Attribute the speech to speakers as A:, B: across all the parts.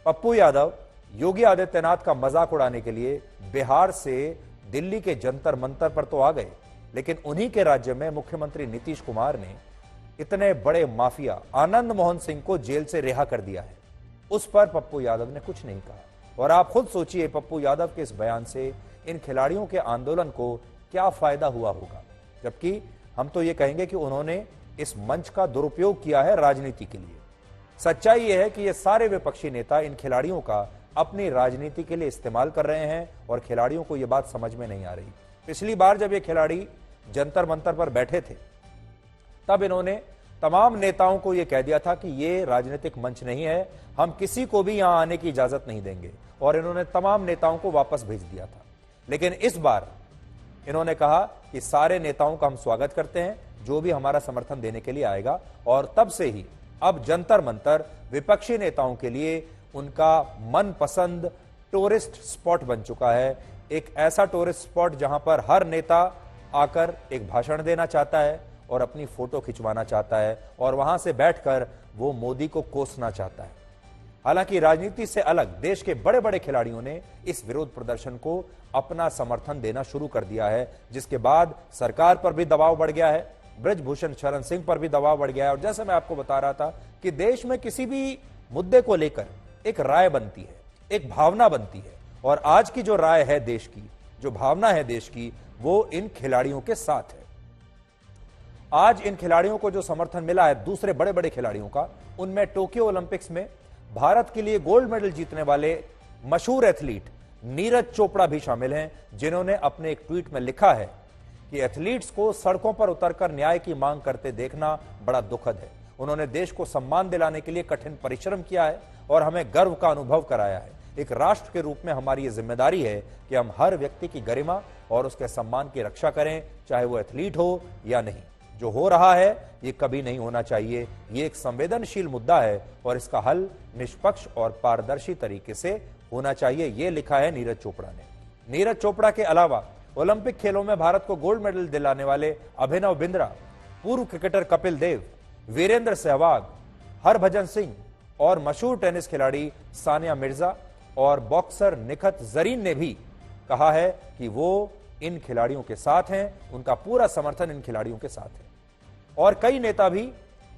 A: पप्पू यादव योगी आदित्यनाथ का मजाक उड़ाने के लिए बिहार से दिल्ली के जंतर मंतर पर तो आ गए, लेकिन उन्हीं के राज्य में मुख्यमंत्री नीतीश कुमार ने इतने बड़े माफिया आनंद मोहन सिंह को जेल से रिहा कर दिया है। उस पर पप्पू यादव ने कुछ नहीं कहा। और आप खुद सोचिए, पप्पू यादव के इस बयान से इन खिलाड़ियों के आंदोलन को क्या फायदा हुआ होगा। जबकि हम तो ये कहेंगे कि उन्होंने इस मंच का दुरुपयोग किया है राजनीति के लिए। सच्चाई यह है कि ये सारे विपक्षी नेता इन खिलाड़ियों का अपनी राजनीति के लिए इस्तेमाल कर रहे हैं और खिलाड़ियों को यह बात समझ में नहीं आ रही। पिछली बार जब ये खिलाड़ी जंतर मंतर पर बैठे थे, तब इन्होंने तमाम नेताओं को यह कह दिया था कि ये राजनीतिक मंच नहीं है, हम किसी को भी यहां आने की इजाजत नहीं देंगे, और इन्होंने तमाम नेताओं को वापस भेज दिया था। लेकिन इस बार इन्होंने कहा कि सारे नेताओं का हम स्वागत करते हैं, जो भी हमारा समर्थन देने के लिए आएगा। और तब से ही अब जंतर मंतर विपक्षी नेताओं के लिए उनका मनपसंद टूरिस्ट स्पॉट बन चुका है। एक ऐसा टूरिस्ट स्पॉट जहां पर हर नेता आकर एक भाषण देना चाहता है और अपनी फोटो खिंचवाना चाहता है, और वहां से बैठकर वो मोदी को कोसना चाहता है। हालांकि राजनीति से अलग देश के बड़े बड़े खिलाड़ियों ने इस विरोध प्रदर्शन को अपना समर्थन देना शुरू कर दिया है, जिसके बाद सरकार पर भी दबाव बढ़ गया है, ब्रजभूषण शरण सिंह पर भी दबाव बढ़ गया है। और जैसे मैं आपको बता रहा था कि देश में किसी भी मुद्दे को लेकर एक राय बनती है, एक भावना बनती है, और आज की जो राय है देश की, जो भावना है देश की, वो इन खिलाड़ियों के साथ है। आज इन खिलाड़ियों को जो समर्थन मिला है दूसरे बड़े बड़े खिलाड़ियों का, उनमें टोक्यो ओलंपिक्स में भारत के लिए गोल्ड मेडल जीतने वाले मशहूर एथलीट नीरज चोपड़ा भी शामिल हैं, जिन्होंने अपने एक ट्वीट में लिखा है कि एथलीट्स को सड़कों पर उतरकर न्याय की मांग करते देखना बड़ा दुखद है। उन्होंने देश को सम्मान दिलाने के लिए कठिन परिश्रम किया है और हमें गर्व का अनुभव कराया है। एक राष्ट्र के रूप में हमारी ये जिम्मेदारी है कि हम हर व्यक्ति की गरिमा और उसके सम्मान की रक्षा करें, चाहे वो एथलीट हो या नहीं। जो हो रहा है ये कभी नहीं होना चाहिए। ये एक संवेदनशील मुद्दा है और इसका हल निष्पक्ष और पारदर्शी तरीके से होना चाहिए, ये लिखा है नीरज चोपड़ा ने। नीरज चोपड़ा के अलावा ओलंपिक खेलों में भारत को गोल्ड मेडल दिलाने वाले अभिनव बिंद्रा, पूर्व क्रिकेटर कपिल देव, वीरेंद्र सहवाग, हरभजन सिंह और मशहूर टेनिस खिलाड़ी सानिया मिर्जा और बॉक्सर निखत जरीन ने भी कहा है कि वो इन खिलाड़ियों के साथ हैं, उनका पूरा समर्थन इन खिलाड़ियों के साथ है। और कई नेता भी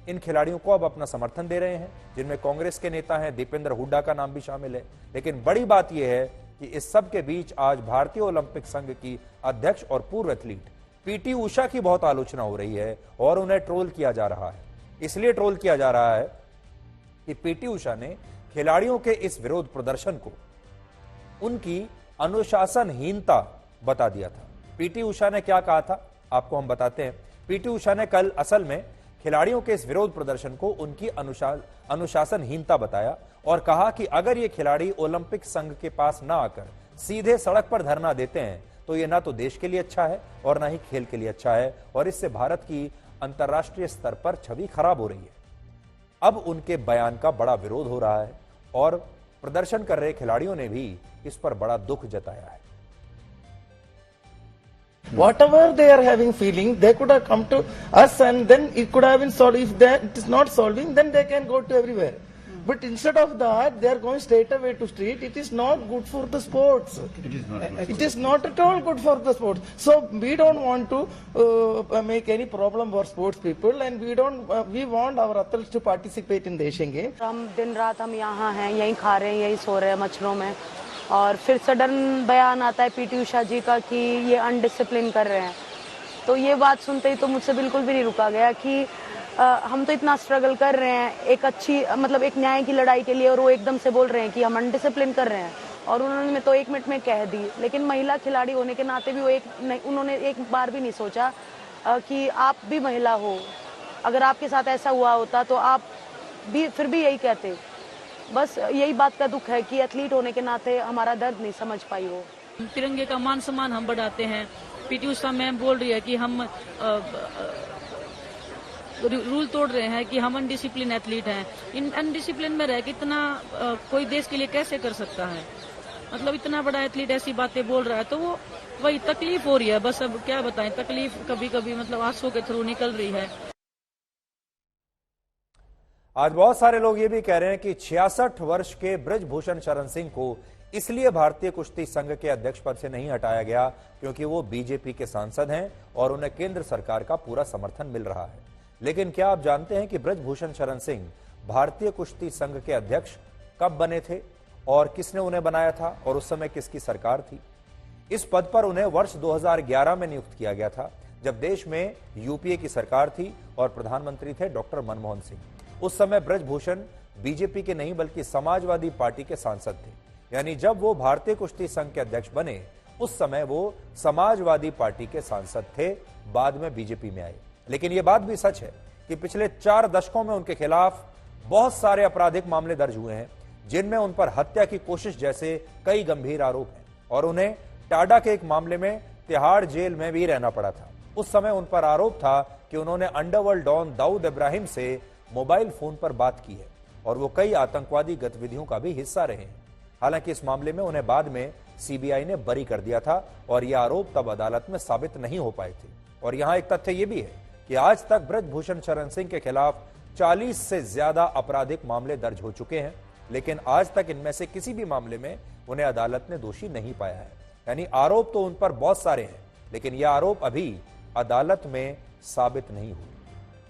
A: इन खिलाड़ियों को अब अपना समर्थन दे रहे हैं, जिनमें कांग्रेस के नेता हैं, दीपेंद्र हुड्डा का नाम भी शामिल है। लेकिन बड़ी बात यह है कि इस सब के बीच आज भारतीय ओलंपिक संघ की अध्यक्ष और पूर्व एथलीट पीटी उषा की बहुत आलोचना हो रही है और उन्हें ट्रोल किया जा रहा है। इसलिए ट्रोल किया जा रहा है कि पीटी उषा ने खिलाड़ियों के इस विरोध प्रदर्शन को उनकी अनुशासनहीनता बता दिया था। पीटी उषा ने क्या कहा था आपको हम बताते हैं। पीटी उषा ने कल असल में खिलाड़ियों के इस विरोध प्रदर्शन को उनकी अनुशासनहीनता बताया और कहा कि अगर ये खिलाड़ी ओलंपिक संघ के पास ना आकर सीधे सड़क पर धरना देते हैं तो ये ना तो देश के लिए अच्छा है और ना ही खेल के लिए अच्छा है, और इससे भारत की अंतर्राष्ट्रीय स्तर पर छवि खराब हो रही है। अब उनके बयान का बड़ा विरोध हो रहा है और प्रदर्शन कर रहे खिलाड़ियों ने भी इस पर बड़ा दुख जताया है।
B: Whatever they are having feeling, they could have come to us and then it could have been solved. If it is not solving, then they can go to everywhere. But instead of that, they are going straight away to street. It is not good for the sports. It is not at all good for the sports. So we don't want to make any problem for sports people, and we want our athletes to participate in the Asian Games.
C: हम दिन रात हम यहाँ हैं, यहीं खा रहे हैं, यहीं सो रहे हैं मच्छरों में, और फिर सडन बयान आता है पीटी उषा जी का कि ये अनडिसिप्लिन कर रहे हैं। तो ये बात सुनते ही तो मुझसे बिल्कुल भी नहीं रुका गया कि हम तो इतना स्ट्रगल कर रहे हैं एक अच्छी मतलब एक न्याय की लड़ाई के लिए, और वो एकदम से बोल रहे हैं कि हम अनडिसिप्लिन कर रहे हैं। और उन्होंने तो 1 मिनट में कह दी, लेकिन महिला खिलाड़ी होने के नाते भी वो उन्होंने एक बार भी नहीं सोचा कि आप भी महिला हो, अगर आपके साथ ऐसा हुआ होता तो आप भी फिर भी यही कहते। बस यही बात का दुख है कि एथलीट होने के नाते हमारा दर्द नहीं समझ पाई वो।
D: तिरंगे का मान सम्मान हम बढ़ाते हैं। पीटी उषा मैम बोल रही है कि हम रूल तोड़ रहे हैं, कि हम अनडिसिप्लिन एथलीट हैं। इन अनडिसिप्लिन में रह के इतना कोई देश के लिए कैसे कर सकता है? मतलब इतना बड़ा एथलीट ऐसी बातें बोल रहा है तो वो वही तकलीफ हो रही है। बस अब क्या बताएं, तकलीफ कभी कभी मतलब आंसू के थ्रू निकल रही है।
A: आज बहुत सारे लोग ये भी कह रहे हैं कि 66 वर्ष के ब्रजभूषण शरण सिंह को इसलिए भारतीय कुश्ती संघ के अध्यक्ष पद से नहीं हटाया गया क्योंकि वो बीजेपी के सांसद हैं और उन्हें केंद्र सरकार का पूरा समर्थन मिल रहा है। लेकिन क्या आप जानते हैं कि ब्रजभूषण शरण सिंह भारतीय कुश्ती संघ के अध्यक्ष कब बने थे और किसने उन्हें बनाया था और उस समय किसकी सरकार थी? इस पद पर उन्हें वर्ष 2011 में नियुक्त किया गया था, जब देश में यूपीए की सरकार थी और प्रधानमंत्री थे डॉक्टर मनमोहन सिंह। उस समय ब्रजभूषण बीजेपी के नहीं बल्कि समाजवादी पार्टी के सांसद थे, यानी जब वो भारतीय कुश्ती संघ के अध्यक्ष बने उस समय वो समाजवादी पार्टी के सांसद थे, बाद में बीजेपी में आए। लेकिन यह बात भी सच है कि पिछले 4 दशकों में उनके खिलाफ बहुत सारे आपराधिक मामले दर्ज हुए हैं, जिनमें उन पर हत्या की कोशिश जैसे कई गंभीर आरोप हैं और उन्हें टाडा के एक मामले में तिहाड़ जेल में भी रहना पड़ा था। उस समय उन पर आरोप था कि उन्होंने अंडरवर्ल्ड डॉन दाऊद इब्राहिम से मोबाइल फोन पर बात की है और वो कई आतंकवादी गतिविधियों का भी हिस्सा रहे हैं। हालांकि इस मामले में उन्हें बाद में सीबीआई ने बरी कर दिया था और ये आरोप तब अदालत में साबित नहीं हो पाए थे। और यहां एक तथ्य यह भी है कि आज तक ब्रजभूषण शरण सिंह के खिलाफ 40 से ज्यादा आपराधिक मामले दर्ज हो चुके हैं, लेकिन आज तक इनमें से किसी भी मामले में उन्हें अदालत ने दोषी नहीं पाया है। यानी आरोप तो उन पर बहुत सारे हैं, लेकिन यह आरोप अभी अदालत में साबित नहीं हुए।